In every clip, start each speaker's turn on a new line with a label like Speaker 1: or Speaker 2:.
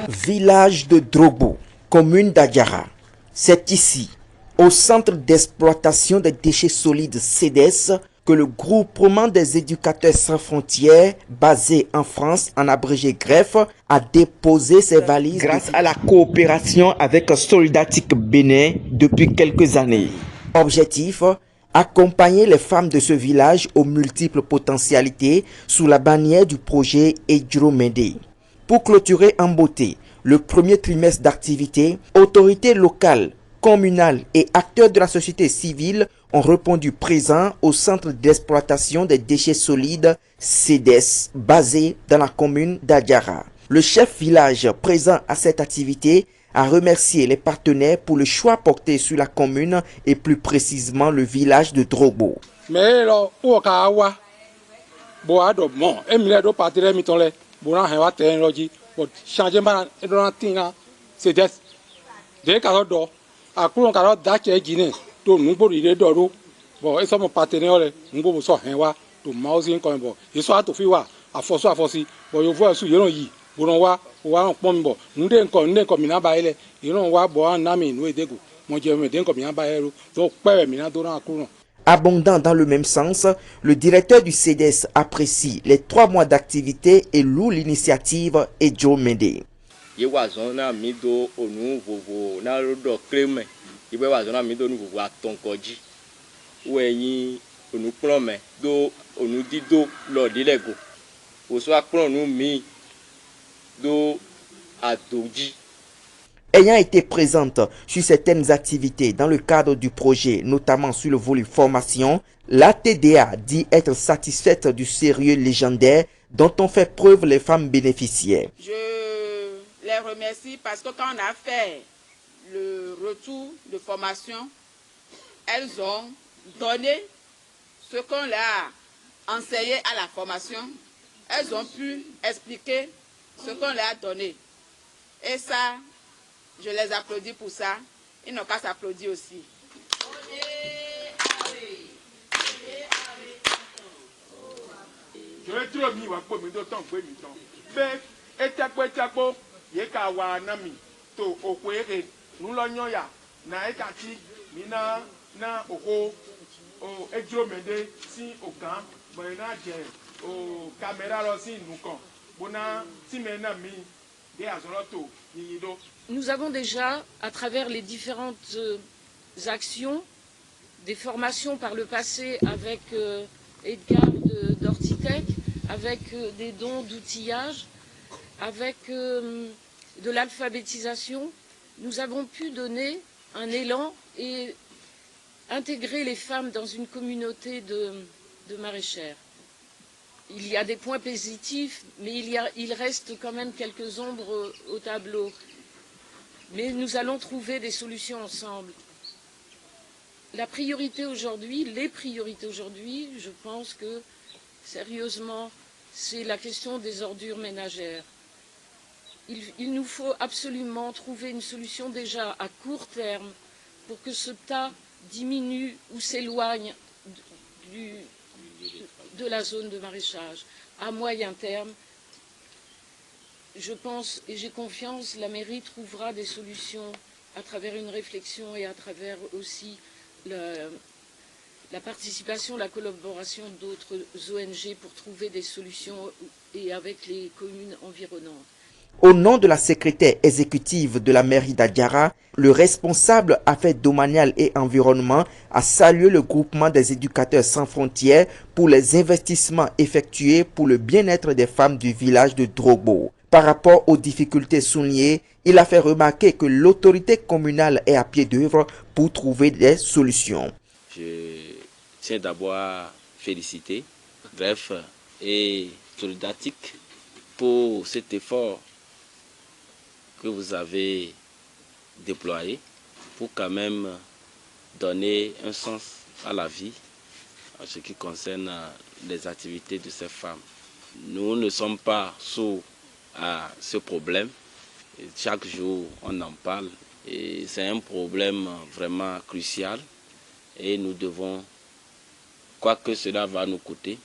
Speaker 1: Village de Drogbo, commune d'Adjara. C'est ici, au centre d'exploitation des déchets solides CEDES, que le groupement des éducateurs sans frontières, basé en France, en abrégé GREF, a déposé ses valises grâce à la coopération avec Solidatique Bénin depuis quelques années. Objectif: accompagner les femmes de ce village aux multiples potentialités sous la bannière du projet Edjro-Médé. Pour clôturer en beauté le premier trimestre d'activité, autorités locales, communales et acteurs de la société civile ont répondu présents au centre d'exploitation des déchets solides CEDES, basé dans la commune d'Adjara. Le chef village présent à cette activité a remercié les partenaires pour le choix porté sur la commune et plus précisément le village de Drogbo. Abondant dans le même sens, le directeur du CEDES apprécie les 3 mois d'activité et loue l'initiative Edjro-Médé. Ayant été présente sur certaines activités dans le cadre du projet, notamment sur le volet formation, la TDA dit être satisfaite du sérieux légendaire dont ont fait preuve les femmes bénéficiaires.
Speaker 2: Je les remercie parce que quand on a fait le retour de formation, elles ont donné ce qu'on leur a enseigné à la formation. Elles ont pu expliquer ce qu'on leur a donné. Et ça, je les applaudis pour ça. Ils n'ont qu'à s'applaudir aussi.
Speaker 3: Nous avons déjà, à travers les différentes actions, des formations par le passé avec Edgar d'Ortitech, avec des dons d'outillage, avec de l'alphabétisation. Nous avons pu donner un élan et intégrer les femmes dans une communauté de maraîchères. Il y a des points positifs, mais il reste quand même quelques ombres au tableau. Mais nous allons trouver des solutions ensemble. La priorité aujourd'hui, les priorités aujourd'hui, je pense que, sérieusement, c'est la question des ordures ménagères. Il nous faut absolument trouver une solution déjà à court terme pour que ce tas diminue ou s'éloigne de la zone de maraîchage. À moyen terme, je pense et j'ai confiance, la mairie trouvera des solutions à travers une réflexion et à travers aussi la participation, la collaboration d'autres ONG pour trouver des solutions et avec les communes environnantes.
Speaker 1: Au nom de la secrétaire exécutive de la mairie d'Adjara, le responsable affaires domaniales et environnement a salué le groupement des éducateurs sans frontières pour les investissements effectués pour le bien-être des femmes du village de Drogbo. Par rapport aux difficultés soulignées, il a fait remarquer que l'autorité communale est à pied d'œuvre pour trouver des solutions.
Speaker 4: Je tiens d'abord à féliciter GREF et Solidatique pour cet effort que vous avez déployé pour quand même donner un sens à la vie en ce qui concerne les activités de ces femmes. Nous ne sommes pas sourds à ce problème. Chaque jour, on en parle et c'est un problème vraiment crucial et nous devons, quoi que cela va nous coûter,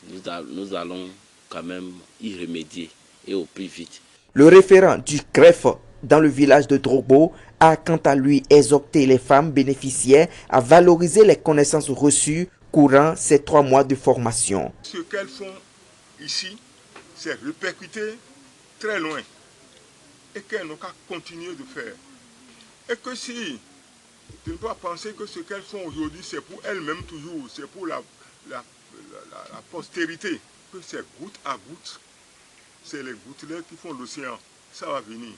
Speaker 4: nous allons quand même y remédier. et au plus vite.
Speaker 1: Le référent du greffe dans le village de Drogbo a quant à lui exhorté les femmes bénéficiaires à valoriser les connaissances reçues courant ces 3 mois de formation.
Speaker 5: Ce qu'elles font ici, c'est répercuté très loin et qu'elles n'ont qu'à continuer de faire. Et que si, de ne pas penser que ce qu'elles font aujourd'hui, c'est pour elles-mêmes toujours, c'est pour la postérité, que c'est goutte à goutte, c'est les gouttelettes qui font l'océan, ça va venir.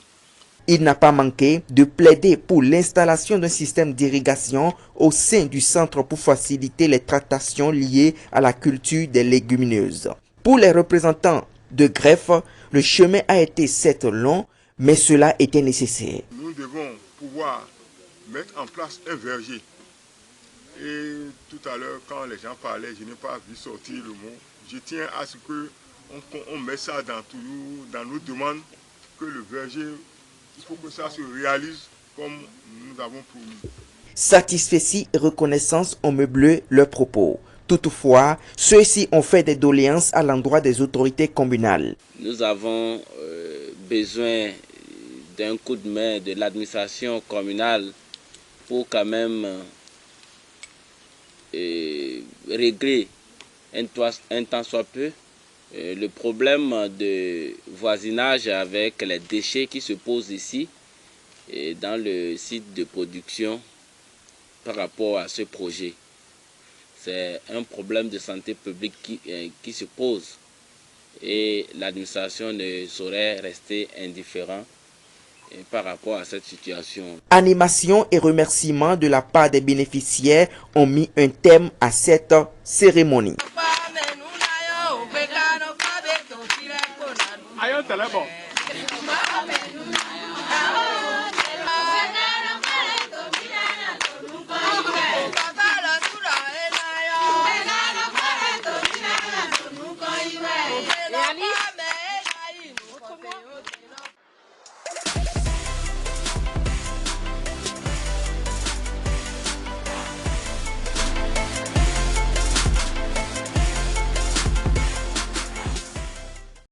Speaker 1: Il n'a pas manqué de plaider pour l'installation d'un système d'irrigation au sein du centre pour faciliter les tractations liées à la culture des légumineuses. Pour les représentants de greffe, le chemin a été certes long, mais cela était nécessaire.
Speaker 5: Nous devons pouvoir mettre en place un verger. Et tout à l'heure, quand les gens parlaient, je n'ai pas vu sortir le mot. Je tiens à ce qu'on mette ça dans nos demandes, que le verger, il faut que ça se réalise comme nous avons promis.
Speaker 1: Satisfaits et reconnaissance ont meublé leurs propos. Toutefois, ceux-ci ont fait des doléances à l'endroit des autorités communales.
Speaker 4: Nous avons besoin d'un coup de main de l'administration communale pour quand même régler un tant soit peu le problème de voisinage avec les déchets qui se posent ici et dans le site de production par rapport à ce projet. C'est un problème de santé publique qui se pose et l'administration ne saurait rester indifférente par rapport à cette situation.
Speaker 1: Animation et remerciements de la part des bénéficiaires ont mis un terme à cette cérémonie.
Speaker 6: Ayọ̀ tẹ̀lé bọ̀.